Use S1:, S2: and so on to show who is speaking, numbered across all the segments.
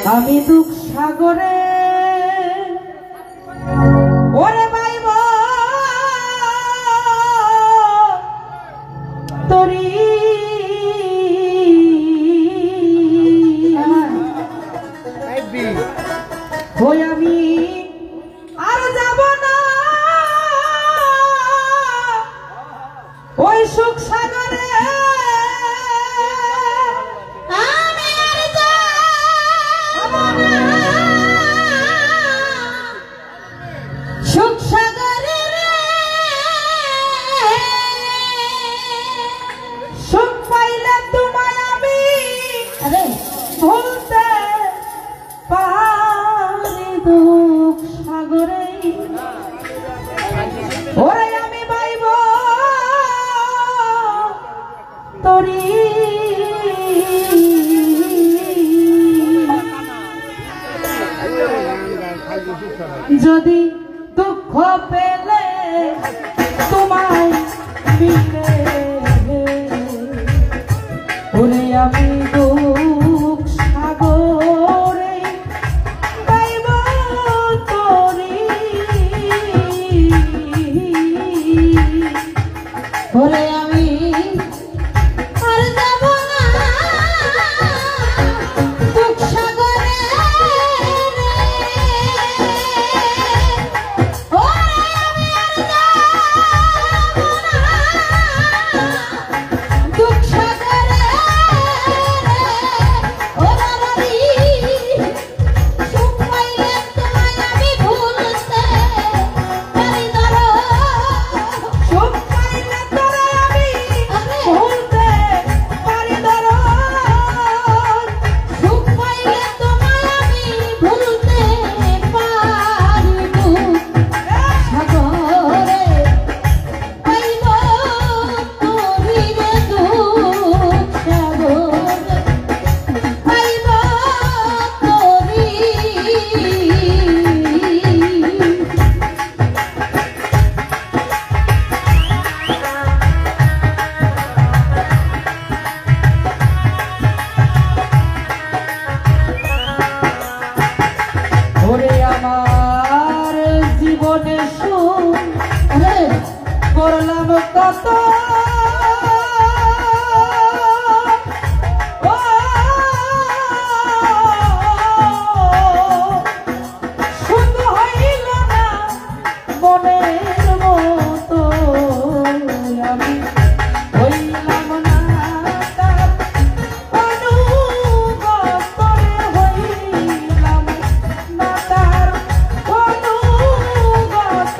S1: আমি দুঃখ সাগরে ওরে বাইব তরি হই আমি আর যাব না ওই সুখ সাগরে ওরে আমি বাইব তরি যদি দুঃখ পেলে তোমায় মিলে ওরে আমি দুঃখ সাগরে বাইব তরি ওরে আমি আর যাব না দুঃখ সাগরে ওরে আমি আর যাব না দুঃখ সাগরে ওরে আমি সুখ পাইলে তোমায় আমি ভুলতে পারি ধরো সুখ পাইলে তোরে আমি ভুলতে পারি ধরো সুখ পাইলে তোমায় আমি ভুলতে পারি সাগরে পাইব তোরি রে দুঃখ সাগরে পাইব তোরি ওরে আমার জীবনে সুখ করলাম কত ও সুখ হইল না মনের মতো আমি হইলাম না তার অনুগত হইলাম না তার অনুগত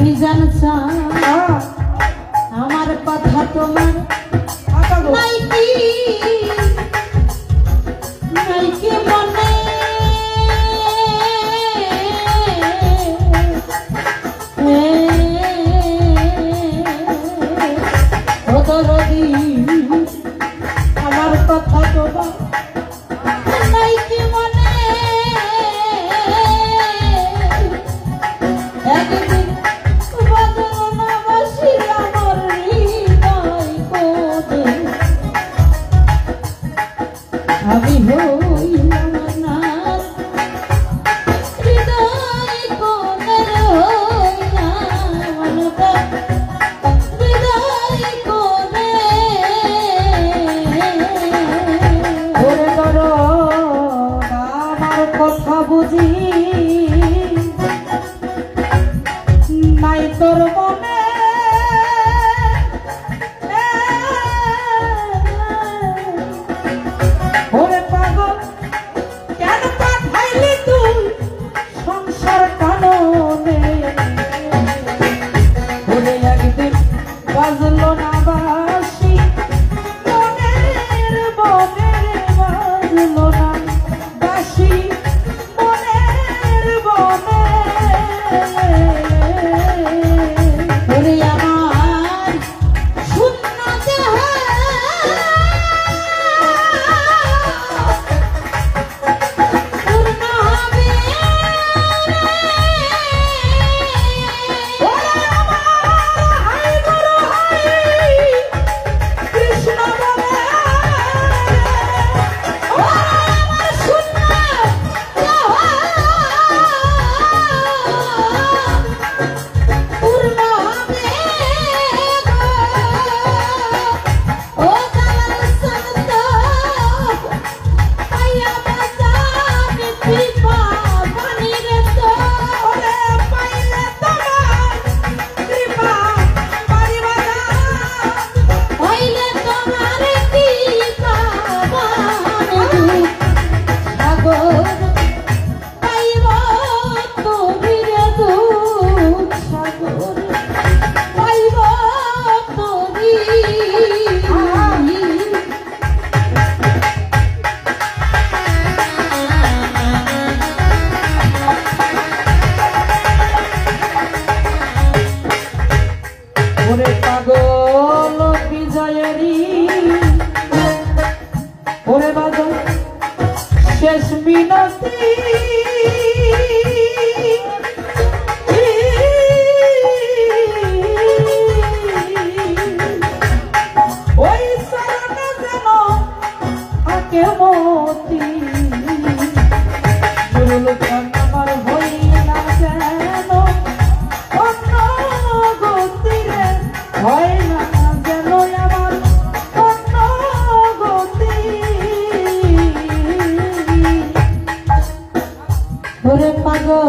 S2: বিজান আমার কথা তোমার নাই কি মনে দরদি আমার কথা তোমার নাই কি মনে একদিন বাজলো না বাঁশি আমার হৃদয় কোণে আমি হইলাম না হৃদয় কোণের হইলাম না হৃদয় কোণে
S1: ওরে ধরো আমার কথা বুঝি নাই তোর মনে ওরে পাগল কেন পাঠাইলি তুই সংসার কাননে ওরে একদিন বাজলো না বাঁশি মনের বনের বাজলো না বাঁশি মনের বনে
S2: ওরে আমার শূন্য দেহ পূর্ণ হবে
S1: ওরে আমার হাই বড় হাই কৃষ্ণ বলে
S2: আমার শূন্য দেহ পূর্ণ হবে ও কালার সন্ত আয়া বাজাবে পিপা পানির তো
S1: ওরে পাইলে তোমার কৃপা বাড়ি বাজা
S2: হইলে তোমার কৃপা বাণী সাগর পাইব তোবির দুধ সাগর পাইব তোবি
S1: ওরে পাগল বিজয়েরি ওরে বাদল শেষ মিনতি ওই শরণে যেন আকে মতি গুরুল আমার হই না যেন অন্য গতিরে হয় না যেন আমার অন্য গতি
S2: ওরে পাগল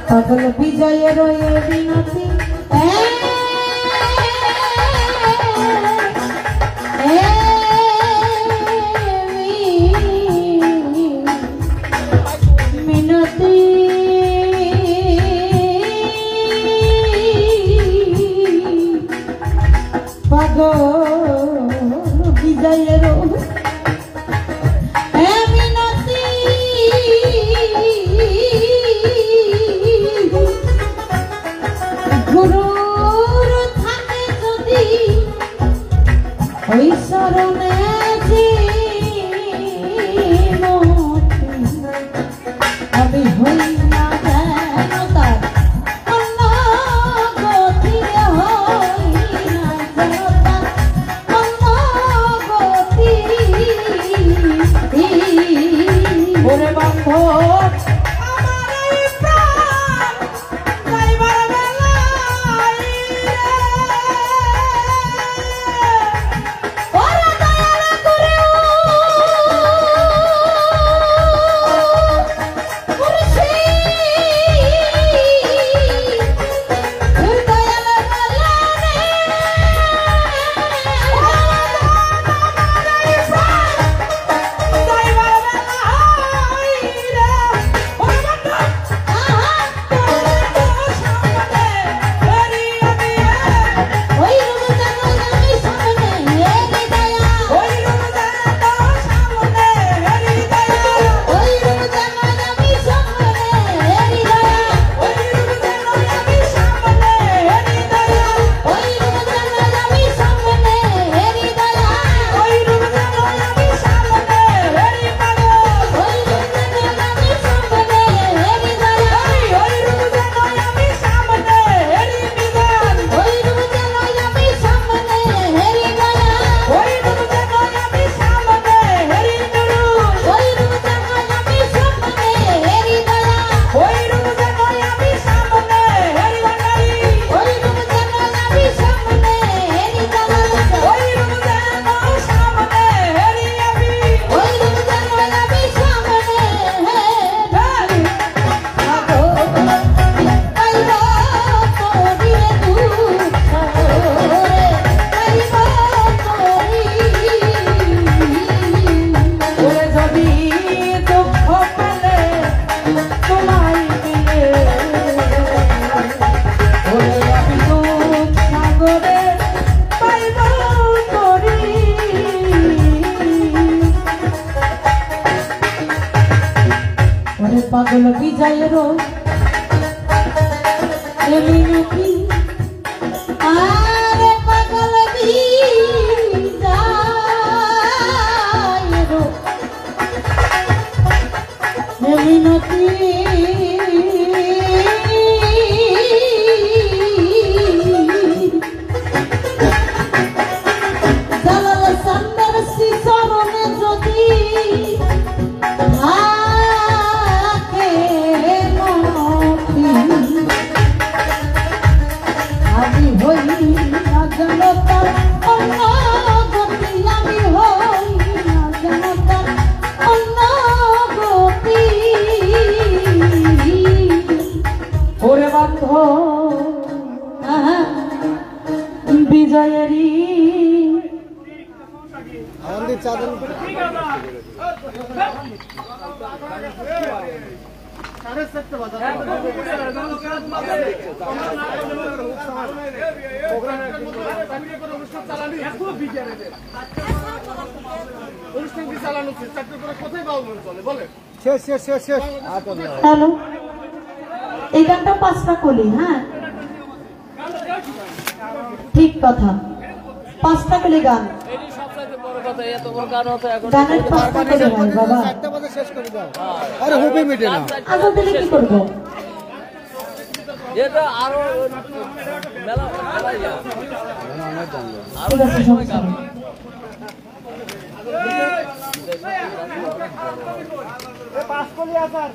S2: পাগল বিজয়ের এ বিনতি মিনতি পাগল বিজয়ের মিনতি গুরুর থাকে যদি ওই শরণে আমি হই না যেন তার অন্য গতিরে হই না যেন তার বিজয়েরও মিনতি আরে পাগল বিজয়েরও মিনতি জালাল সান্দার শিশরণে যদি থাকে মতি আমি হই না জনতার অন্য গতি আমি হই না জনতার অন্য গতি
S1: ওরে বান্ধ বিজয়েরই
S3: আমাদের চাদর শেষ শেষ শেষ শেষ
S2: হ্যালো এই গানটা 5টা কলি হ্যাঁ ঠিক কথা 5টা কলি গান গানের 5টা কলি হয় বাবা
S3: চারটা বাজে শেষ করে দাও আরে হবে মিটে না
S2: আগে দিলে কি করবো
S4: এটা আরো মেলা
S2: ঠিক আছে সমস্যা নেই
S3: পাঁচ কলি আসার